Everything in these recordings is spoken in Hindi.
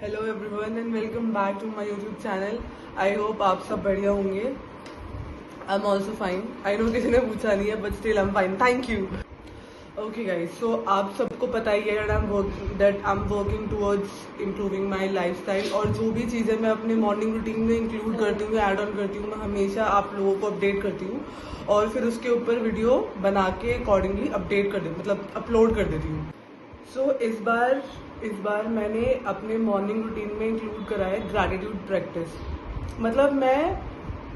Hello everyone and welcome back to my YouTube channel. I hope आप सब बढ़िया होंगे। I am also fine. I know किसी ने पूछा नहीं है but still I am fine, thank you. Okay guys, so आप सबको पता ही है that I am working towards improving my life style, और जो भी चीज़ें मैं अपने मॉर्निंग रूटीन में इंक्लूड करती हूँ, ऐड ऑन करती हूँ, मैं हमेशा आप लोगों को अपडेट करती हूँ और फिर उसके ऊपर वीडियो बना के अकॉर्डिंगली अपडेट कर देती, मतलब अपलोड कर देती हूँ। सो इस बार मैंने अपने मॉर्निंग रूटीन में इंक्लूड करा है ग्रैटिट्यूड प्रैक्टिस। मतलब मैं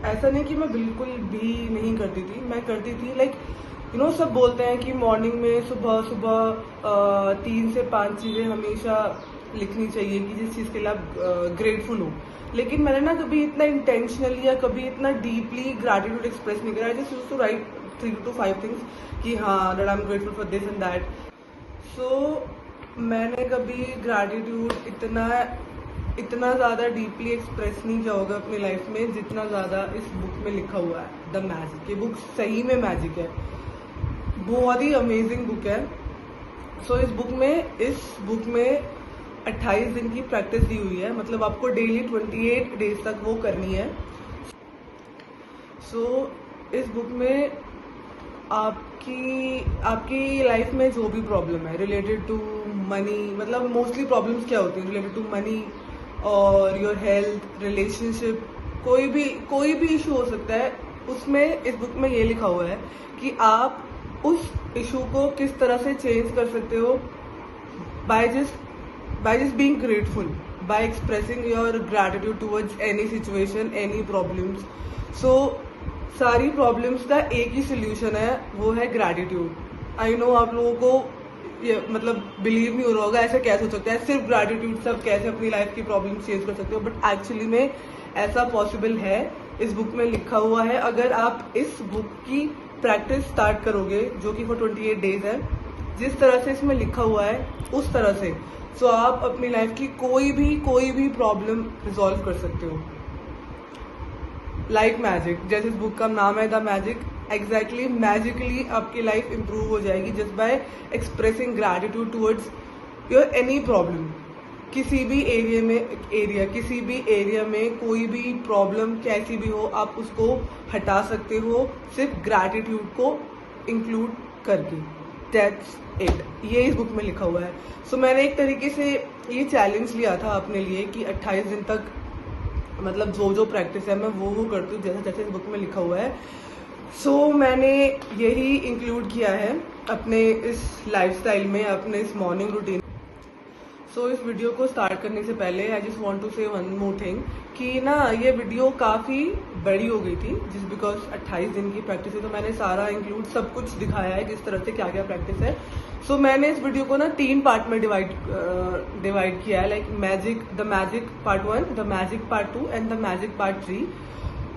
ऐसा नहीं कि मैं बिल्कुल भी नहीं करती थी, मैं करती थी। लाइक सब बोलते हैं कि मॉर्निंग में सुबह सुबह 3 से 5 चीज़ें हमेशा लिखनी चाहिए कि जिस चीज़ के लिए आप ग्रेटफुल हो। लेकिन मैंने ना कभी इतना इंटेंशनली या कभी इतना डीपली ग्रैटिट्यूड एक्सप्रेस नहीं करा। I just used to write 3 to 5 things कि हाँ that I am grateful for this and that. So मैंने कभी ग्रैटिट्यूड इतना ज़्यादा डीपली एक्सप्रेस नहीं किया होगा अपनी लाइफ में जितना ज़्यादा इस बुक में लिखा हुआ है, द मैजिक। ये बुक सही में मैजिक है, बहुत ही अमेजिंग बुक है। सो इस बुक में 28 दिन की प्रैक्टिस दी हुई है, मतलब आपको डेली 28 डेज तक वो करनी है। सो इस बुक में आपकी लाइफ में जो भी प्रॉब्लम है रिलेटेड टू मनी, मतलब मोस्टली प्रॉब्लम्स क्या होती हैं रिलेटेड टू मनी और योर हेल्थ, रिलेशनशिप, कोई भी इशू हो सकता है। उसमें इस बुक में ये लिखा हुआ है कि आप उस इशू को किस तरह से चेंज कर सकते हो by just being grateful, by expressing your gratitude towards any situation, any problems. So सारी प्रॉब्लम्स का एक ही सोल्यूशन है, वो है ग्रैटिट्यूड। आई नो आप लोगों को ये मतलब बिलीव नहीं हो रहा होगा, ऐसे कैसे हो सकता है, सिर्फ ग्रैटिट्यूड से आप कैसे अपनी लाइफ की प्रॉब्लम चेंज कर सकते हो, बट एक्चुअली में ऐसा पॉसिबल है। इस बुक में लिखा हुआ है, अगर आप इस बुक की प्रैक्टिस स्टार्ट करोगे जो कि फॉर 28 डेज है, जिस तरह से इसमें लिखा हुआ है उस तरह से, सो आप अपनी लाइफ की कोई भी प्रॉब्लम रिजॉल्व कर सकते हो लाइक मैजिक। जैसे इस बुक का नाम है द मैजिक, एग्जैक्टली मैजिकली आपकी लाइफ इंप्रूव हो जाएगी just by expressing gratitude towards your any problem. किसी भी एरिया में कोई भी प्रॉब्लम कैसी भी हो, आप उसको हटा सकते हो सिर्फ ग्रैटिट्यूड को इंक्लूड करके। दैट्स इट, ये इस बुक में लिखा हुआ है। सो मैंने एक तरीके से ये चैलेंज लिया था अपने लिए कि 28 दिन तक, मतलब जो प्रैक्टिस है मैं वो करती हूँ जैसे जैसे इस बुक में लिखा हुआ है। सो मैंने यही इंक्लूड किया है अपने इस लाइफस्टाइल में, अपने इस मॉर्निंग रूटीन। सो इस वीडियो को स्टार्ट करने से पहले आई जस्ट वांट टू से वन मोर थिंग कि ना ये वीडियो काफ़ी बड़ी हो गई थी जिस बिकॉज 28 दिन की प्रैक्टिस है, तो मैंने सारा इंक्लूड सब कुछ दिखाया है किस तरह से क्या क्या प्रैक्टिस है। सो मैंने इस वीडियो को ना 3 पार्ट में डिवाइड किया है, like the magic part 1, the magic part 2 and the magic part 3,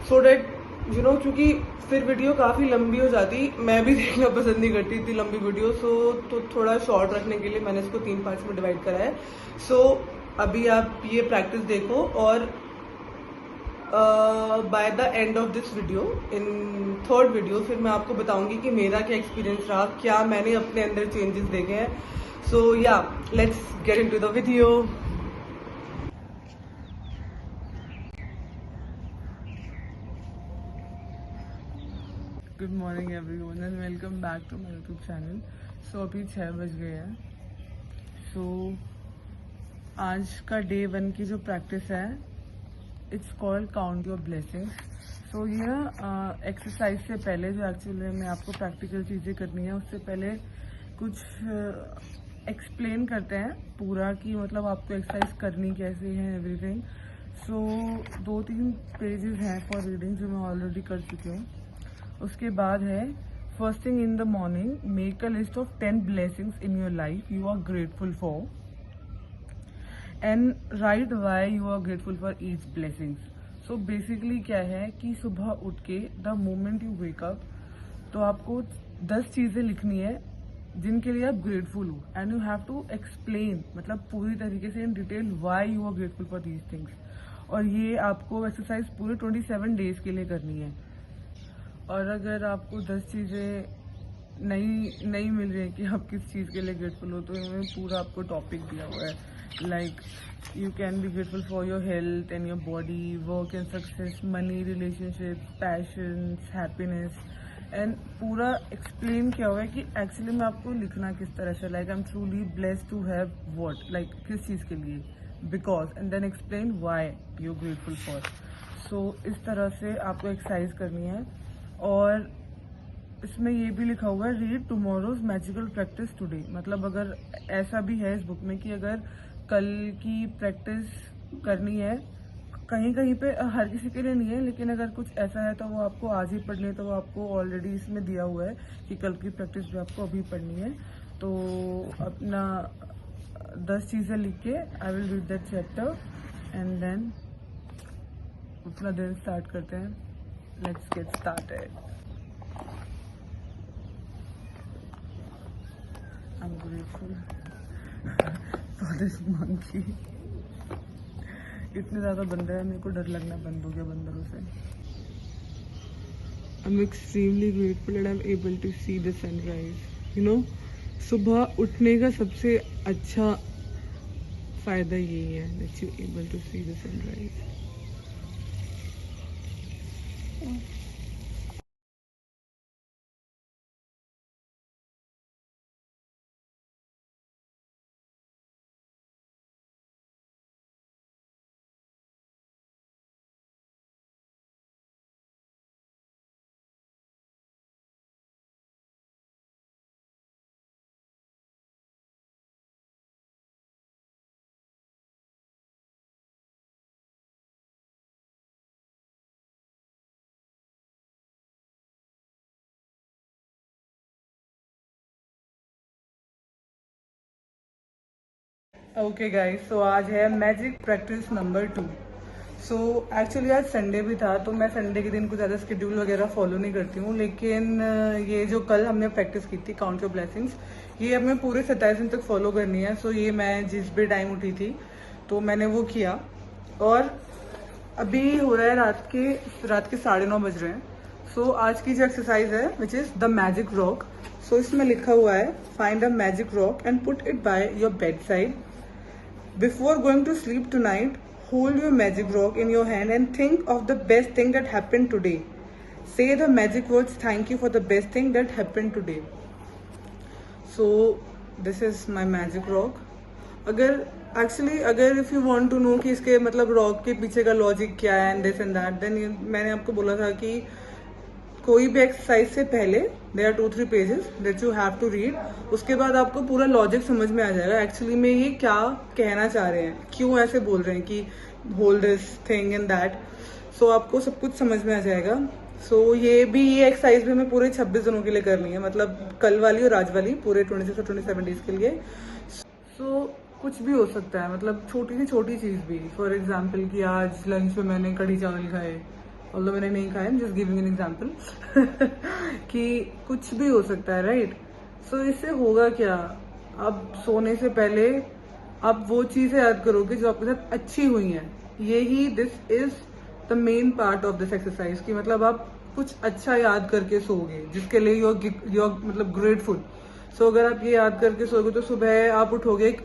so that क्योंकि फिर वीडियो काफ़ी लंबी हो जाती, मैं भी देखना पसंद नहीं करती इतनी लंबी वीडियो। तो थोड़ा शॉर्ट रखने के लिए मैंने इसको 3 पार्ट्स में डिवाइड करा है। सो अभी आप ये प्रैक्टिस देखो और by the end of this video, in third video, फिर मैं आपको बताऊंगी कि मेरा क्या एक्सपीरियंस रहा, क्या मैंने अपने अंदर चेंजेस देखे हैं। So yeah let's get into the video. Good morning everyone and welcome back to my YouTube channel. So अभी 6 बज गए हैं। सो आज का डे 1 की जो प्रैक्टिस है, it's called count your blessings. So ये ना एक्सरसाइज से पहले, जो एक्चुअली में आपको प्रैक्टिकल चीज़ें करनी है, उससे पहले कुछ एक्सप्लेन करते हैं पूरा कि मतलब आपको एक्सरसाइज करनी कैसे है, एवरीथिंग। सो 2-3 पेजेस हैं फॉर रीडिंग जो मैं ऑलरेडी कर चुकी हूँ। उसके बाद है, first thing in the morning make a list of 10 blessings in your life you are grateful for and write why you are grateful for each blessings. So basically क्या है कि सुबह उठ के the moment you wake up, तो आपको 10 चीज़ें लिखनी है जिनके लिए आप ग्रेटफुल हो, and you have to explain, मतलब पूरी तरीके से in detail why you are grateful for these things. और ये आपको एक्सरसाइज पूरे 27 डेज के लिए करनी है। और अगर आपको 10 चीज़ें नहीं मिल रही है कि आप किस चीज़ के लिए ग्रेटफुल हो, तो इन्होंने पूरा आपको टॉपिक दिया हुआ है like you can be grateful for your health and your body, work and success, money, relationships, passions, happiness. And पूरा एक्सप्लेन किया हुआ है कि एक्चुअली में आपको लिखना किस तरह से, like I am truly blessed to have what, like किस चीज़ के लिए, because, and then explain why you grateful for. So इस तरह से आपको एक्सरसाइज करनी है. और इसमें ये भी लिखा हुआ है, read tomorrow's magical practice today. मतलब अगर ऐसा भी है इस बुक में कि अगर कल की प्रैक्टिस करनी है, कहीं कहीं पे हर किसी के लिए नहीं है, लेकिन अगर कुछ ऐसा है तो वो आपको आज ही पढ़नी है, तो वो आपको ऑलरेडी इसमें दिया हुआ है कि कल की प्रैक्टिस भी आपको अभी पढ़नी है. तो अपना 10 चीज़ें लिख के I will read that chapter and then अपना दिन स्टार्ट करते हैं. Let's get started. I am grateful for this monkey. इतने ज़्यादा बंदर है, मेरे को डर लगना बंद हो गया बंदरों से. I am extremely grateful that I am able to see the sunrise. You know, सुबह उठने का सबसे अच्छा फ़ायदा यही है, that you able to see the sunrise. Okay guys, so आज है magic practice number 2. So actually आज संडे भी था, तो मैं संडे के दिन कुछ ज़्यादा शेड्यूल वगैरह फॉलो नहीं करती हूँ, लेकिन ये जो कल हमने प्रैक्टिस की थी काउंट योर ब्लेसिंग्स, ये हमें पूरे 27 दिन तक फॉलो करनी है. सो ये मैं जिस भी टाइम उठी थी तो मैंने वो किया, और अभी हो रहा है रात के 9:30 बज रहे हैं. सो आज की जो एक्सरसाइज है which is the magic rock. So इसमें लिखा हुआ है, find a magic rock and put it by your bedside. Before going to sleep tonight, hold your magic rock in your hand and think of the best thing that happened today. Say the magic words, thank you for the best thing that happened today. So this is my magic rock. अगर if you want to know कि इसके मतलब रॉक के पीछे का लॉजिक क्या है and this and that, then मैंने आपको बोला था कि कोई भी एक्सरसाइज से पहले there are 2-3 pages that you have to read. उसके बाद आपको पूरा लॉजिक समझ में आ जाएगा एक्चुअली में ये क्या कहना चाह रहे हैं, क्यों ऐसे बोल रहे हैं कि hold this thing and that. So आपको सब कुछ समझ में आ जाएगा. सो ये एक्सरसाइज भी हमें पूरे 26 दिनों के लिए करनी है, मतलब कल वाली और आज वाली पूरे 26 और 27 डेज के लिए. सो कुछ भी हो सकता है, मतलब छोटी से छोटी चीज़ भी. फॉर एग्जाम्पल कि आज लंच में मैंने कढ़ी चावल खाए, ऑल्दो मैंने नहीं खाया, जस्ट गिविंग एन एग्जाम्पल कि कुछ भी हो सकता है, राइट. सो इससे होगा क्या, अब सोने से पहले आप वो चीज़ें याद करोगे जो आपके साथ अच्छी हुई हैं. यही this is the main part of this exercise कि मतलब आप कुछ अच्छा याद करके सोओगे जिसके लिए यू आर मतलब ग्रेटफुल. सो अगर आप ये याद करके सोओगे तो सुबह आप उठोगे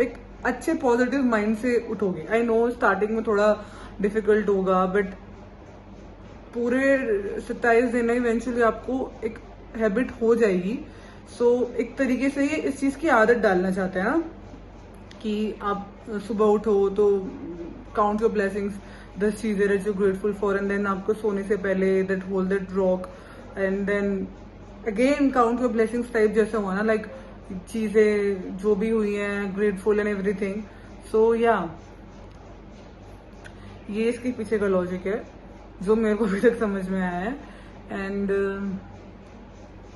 एक अच्छे पॉजिटिव माइंड से उठोगे. आई नो स्टार्टिंग में थोड़ा डिफिकल्ट होगा, बट पूरे 27 दिन में इवेंचुअली आपको एक हैबिट हो जाएगी. सो एक तरीके से ये इस चीज़ की आदत डालना चाहते हैं ना कि आप सुबह उठो तो काउंट योर ब्लेसिंग्स, 10 चीज़ें that you grateful for, and then आपको सोने से पहले that hold that rock and then again count your blessings type जैसा हुआ ना, लाइक चीज़ें जो भी हुई हैं ग्रेटफुल एंड एवरीथिंग. सो या ये इसके पीछे का लॉजिक है जो मेरे को अभी तक समझ में आया है. एंड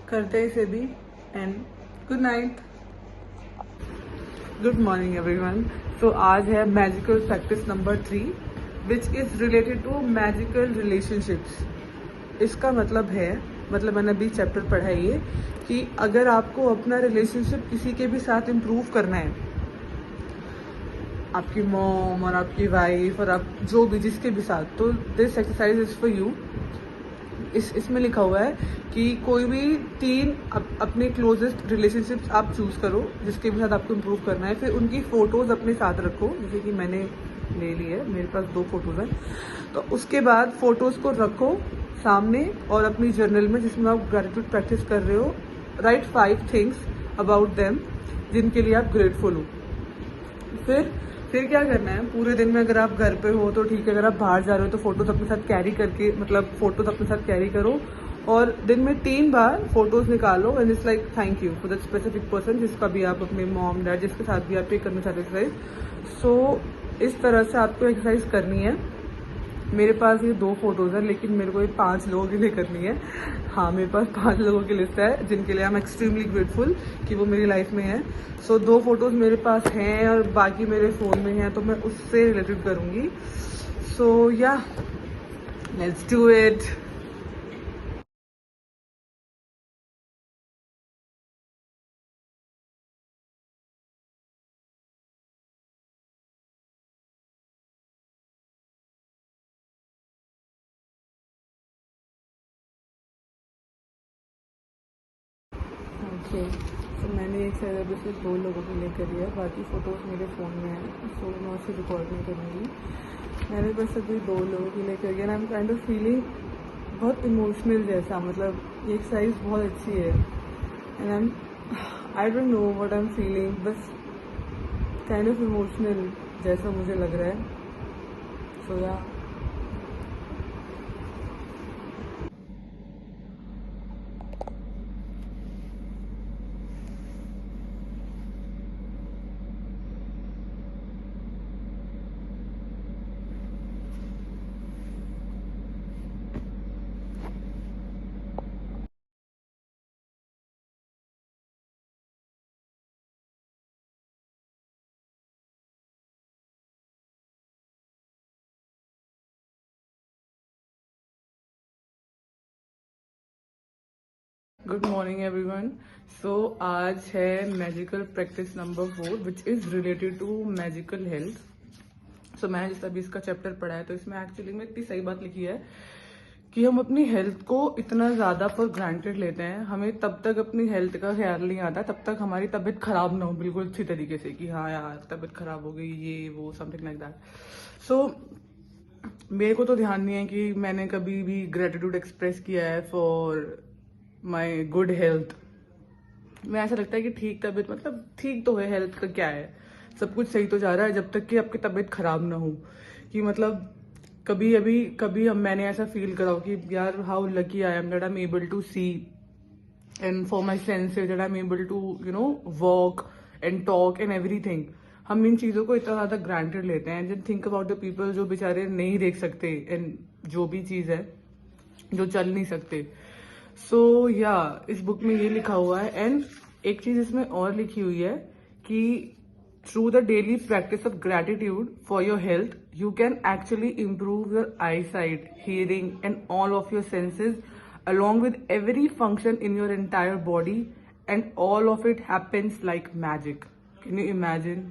करते हैं इसे भी. And good night, good morning everyone. तो आज है magical practice number 3 which is related to magical relationships. इसका मतलब मैंने अभी चैप्टर पढ़ा है ये कि अगर आपको अपना रिलेशनशिप किसी के भी साथ इम्प्रूव करना है, आपकी मॉम और आपकी वाइफ और आप जो भी जिसके भी साथ, तो this exercise is for you. इसमें लिखा हुआ है कि कोई भी 3 अपने क्लोजेस्ट रिलेशनशिप्स आप चूज़ करो जिसके भी साथ आपको इम्प्रूव करना है, फिर उनकी फ़ोटोज़ अपने साथ रखो, जैसे कि मैंने ले ली है, मेरे पास 2 फोटोज़ हैं। तो उसके बाद फ़ोटोज़ को रखो सामने और अपनी जर्नल में जिसमें आप ग्रैटिट्यूड प्रैक्टिस कर रहे हो, राइट 5 थिंग्स अबाउट देम जिनके लिए आप ग्रेटफुल हो। फिर क्या करना है, पूरे दिन में अगर आप घर पे हो तो ठीक है, अगर आप बाहर जा रहे हो तो फोटोज अपने साथ कैरी करके, मतलब फोटोज अपने साथ कैरी करो और दिन में 3 बार फोटोज निकालो and it's like thank you for that specific person जिसका भी आप अपने मॉम डैड जिसके साथ भी आप ये करना चाहते एक्सरसाइज। सो इस तरह से आपको एक्सरसाइज करनी है। मेरे पास ये 2 फोटोज़ हैं लेकिन मेरे को ये 5 लोगों के लिए करनी है। हाँ, मेरे पास 5 लोगों की लिस्ट है जिनके लिए आई एम एक्सट्रीमली ग्रेटफुल कि वो मेरी लाइफ में है। सो 2 फोटोज़ मेरे पास हैं और बाकी मेरे फ़ोन में हैं, तो मैं उससे रिलेटेड करूँगी। सो yeah let's do it. Okay, तो मैंने एक साइड सिर्फ 2 लोगों के लिए करी है, बाकी फ़ोटोज़ मेरे फ़ोन में हैं, सो मैं उसे रिकॉर्ड नहीं करूँगी। मैंने बस अभी 2 लोगों के लिए करी है। I am kind of feeling बहुत इमोशनल जैसा, मतलब ये एक्सरसाइज बहुत अच्छी है and I don't know what I am feeling, बस काइंड ऑफ इमोशनल जैसा मुझे लग रहा है। सो या गुड मॉर्निंग एवरीवन। सो आज है magical practice number 4 which is related to magical health. So मैंने जिस अभी इसका चैप्टर पढ़ा है तो इसमें एक्चुअली में इतनी सही बात लिखी है कि हम अपनी हेल्थ को इतना ज़्यादा फॉर ग्रांटेड लेते हैं, हमें तब तक अपनी हेल्थ का ख्याल नहीं आता तब तक हमारी तबीयत खराब ना हो बिल्कुल अच्छी तरीके से कि हाँ यार तबीयत खराब हो गई, ये वो समथिंग लाइक दैट। सो मेरे को तो ध्यान नहीं है कि मैंने कभी भी ग्रेटिट्यूड एक्सप्रेस किया है फॉर माई गुड हेल्थ। मैं ऐसा लगता है कि ठीक तबीयत, मतलब ठीक तो है, हेल्थ का क्या है, सब कुछ सही तो जा रहा है जब तक कि आपकी तबीयत खराब ना हो। कि मतलब कभी मैंने ऐसा फील करा हो कि यार how lucky I am that I am able to see and for my senses that I am able to walk and talk and everything. हम इन चीज़ों को इतना ज़्यादा ग्रांटेड लेते हैं। And think about the people जो बेचारे नहीं देख सकते एंड जो भी चीज़ है जो चल नहीं सकते। सो या इस बुक में ये लिखा हुआ है एंड एक चीज इसमें और लिखी हुई है कि through the daily practice of gratitude for your health you can actually improve your I site, hearing and all of your senses along with every function in your entire body and all of it happens like magic. Can you imagine?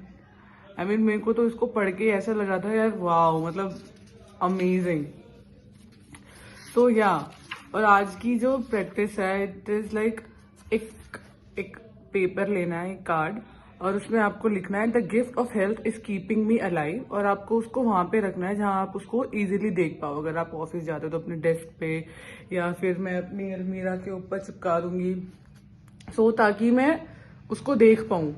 I mean मेरे को तो इसको पढ़ के ऐसा लगा था यार वाओ, मतलब अमेजिंग। तो या और आज की जो प्रैक्टिस है इट इज लाइक एक पेपर लेना है, एक कार्ड, और उसमें आपको लिखना है the gift of health is keeping me alive, और आपको उसको वहां पे रखना है जहां आप उसको इजीली देख पाओ। अगर आप ऑफिस जाते हो तो अपने डेस्क पे, या फिर मैं अपनी अलमीरा के ऊपर चिपका दूंगी सो ताकि मैं उसको देख पाऊं।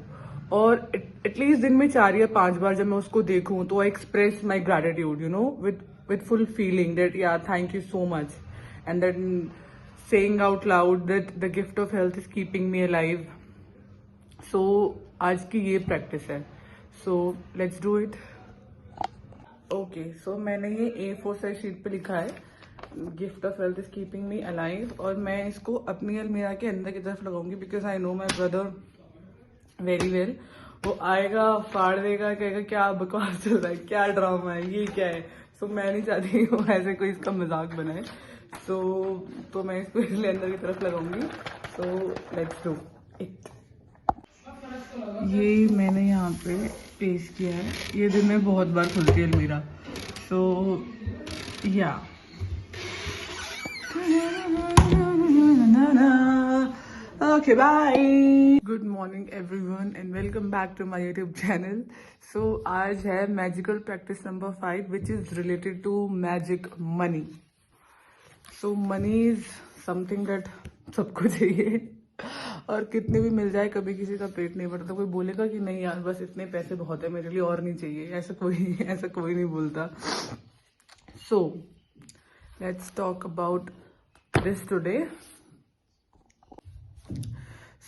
और एटलीस्ट दिन में 4 या 5 बार जब मैं उसको देखूं तो I express my gratitude with full feeling that yeah thank you so much, and then saying out loud that the gift of health is keeping me alive. So आज की ये प्रैक्टिस है, so let's do it. Okay, so मैंने ये A4 साइज शीट पे लिखा है gift of health is keeping me alive, और मैं इसको अपनी अलमीरा के अंदर की तरफ लगाऊंगी because I know my brother very well. वो आएगा, फाड़ देगा, कहेगा क्या बकवास चल रहा है, क्या ड्रामा है, ये क्या है। सो मैं नहीं चाहती हूँ ऐसे कोई इसका मजाक बनाए। तो मैं इसको इसलिए अंदर की तरफ लगाऊंगी। So let's do it. ये मैंने यहाँ पे पेस्ट किया है, ये दिन में बहुत बार खुलती है अलमीरा। सो या Okay, bye. Good morning everyone and welcome back to my YouTube channel. So आज है magical practice number 5 which is related to magic money. So money is something that सबको चाहिए और कितने भी मिल जाए कभी किसी का पेट नहीं भरता. कोई बोलेगा कि नहीं यार बस इतने पैसे बहुत है मेरे लिए और नहीं चाहिए, ऐसा कोई नहीं बोलता. So let's talk about this today.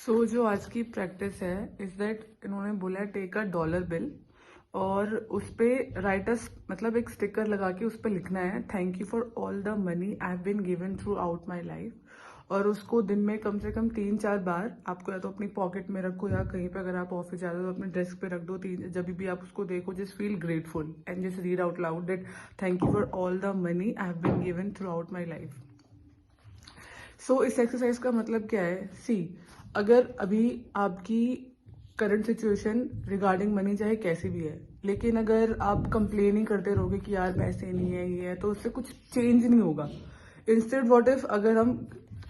So जो आज की प्रैक्टिस है इज दैट इन्होंने बोला टेक अ डॉलर बिल और उस पर राइटर्स मतलब एक स्टिकर लगा के उस पर लिखना है thank you for all the money I have been given throughout my life. और उसको दिन में कम से कम 3-4 बार आपको या तो अपनी पॉकेट में रखो या कहीं पे अगर आप ऑफिस जाते हो तो अपने डेस्क पे रख दो. जब भी आप उसको देखो just feel grateful and just read out loud that thank you for all the money I have been given throughout my life. So इस एक्सरसाइज का मतलब क्या है? सी अगर अभी आपकी करंट सिचुएशन रिगार्डिंग मनी चाहे कैसी भी है, लेकिन अगर आप कंप्लेन ही करते रहोगे कि यार पैसे नहीं है ये है, तो उससे कुछ चेंज नहीं होगा. इंस्टेड व्हाट इफ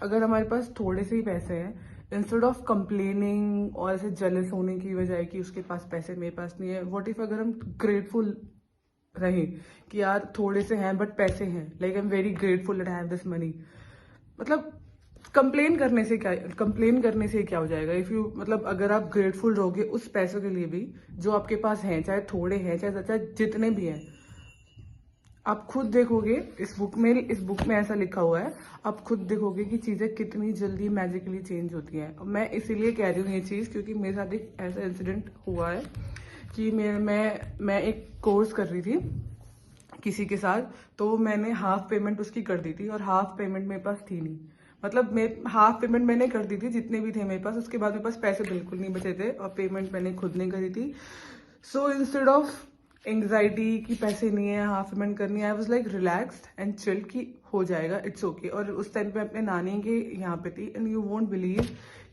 अगर हमारे पास थोड़े से ही पैसे हैं, इंस्टेड ऑफ कंप्लेनिंग और ऐसे जेलस होने की बजाय कि उसके पास पैसे मेरे पास नहीं है, व्हाट इफ अगर हम ग्रेटफुल रहें कि यार थोड़े से हैं बट पैसे हैं, like I am very grateful that I have this money. मतलब कंप्लेन करने से क्या हो जाएगा? इफ यू मतलब अगर आप ग्रेटफुल रहोगे उस पैसों के लिए भी जो आपके पास हैं, चाहे थोड़े हैं चाहे जितने भी हैं, आप खुद देखोगे इस बुक में ऐसा लिखा हुआ है, आप खुद देखोगे कि चीजें कितनी जल्दी मैजिकली चेंज होती हैं. मैं इसीलिए कह रही हूँ ये चीज क्योंकि मेरे साथ एक ऐसा इंसिडेंट हुआ है कि मैं एक कोर्स कर रही थी किसी के साथ, तो मैंने हाफ पेमेंट उसकी कर दी थी और हाफ पेमेंट मेरे पास थी नहीं. मतलब मैं हाफ पेमेंट मैंने कर दी थी जितने भी थे मेरे पास, उसके बाद मेरे पास पैसे बिल्कुल नहीं बचे थे और पेमेंट मैंने खुद नहीं करी थी. सो इंस्टेड ऑफ एंग्जाइटी कि पैसे नहीं है हाफ पेमेंट करनी है, I was like relaxed and chill कि हो जाएगा, इट्स ओके. और उस टाइम पे अपने नानी के यहाँ पे थी एंड यू वोंट बिलीव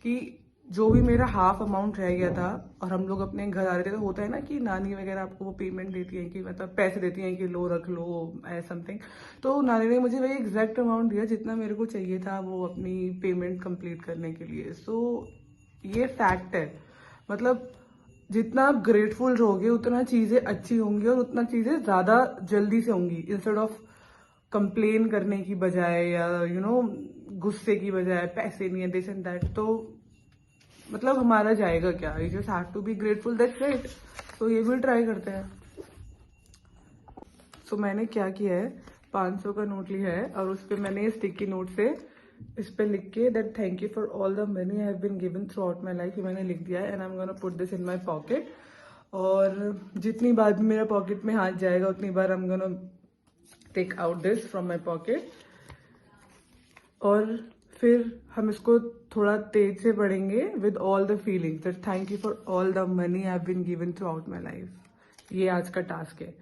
कि जो भी मेरा हाफ अमाउंट रह गया था और हम लोग अपने घर आ रहे थे, तो होता है ना कि नानी वगैरह आपको वो पेमेंट देती है कि मतलब पैसे देती हैं कि लो रख लो समथिंग. तो नानी ने मुझे वही एग्जैक्ट अमाउंट दिया जितना मेरे को चाहिए था वो अपनी पेमेंट कंप्लीट करने के लिए. सो ये फैक्ट है. मतलब जितना आप ग्रेटफुल रहोगे उतना चीजें अच्छी होंगी और उतना चीजें ज्यादा जल्दी से होंगी. इंस्टेड ऑफ कंप्लेन करने की बजाय या गुस्से की बजाय पैसे नहीं है दिस एंड दैट, तो मतलब हमारा जाएगा क्या? You just have to be grateful, that's it. तो ये भी ट्राई करते हैं. सो मैंने क्या किया है, 500 का नोट लिया है और उस पर मैंने स्टिकी नोट से इस पे लिख के that thank you for all the money I have been given throughout my life, ये मैंने लिख दिया है and I am gonna put this in my pocket. और जितनी बार भी मेरा पॉकेट में हाथ जाएगा उतनी बार I am gonna take out this from my pocket. और फिर हम इसको थोड़ा तेज से पढ़ेंगे with all the feelings that thank you for all the money I have been given throughout my life. ये आज का टास्क है.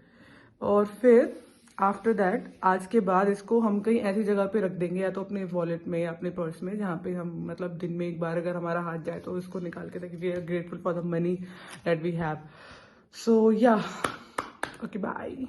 और फिर आफ्टर दैट आज के बाद इसको हम कहीं ऐसी जगह पे रख देंगे, या तो अपने वॉलेट में या अपने पर्स में, जहाँ पे हम मतलब दिन में एक बार अगर हमारा हाथ जाए तो इसको निकाल के we are grateful for the money that we have. So yeah okay bye.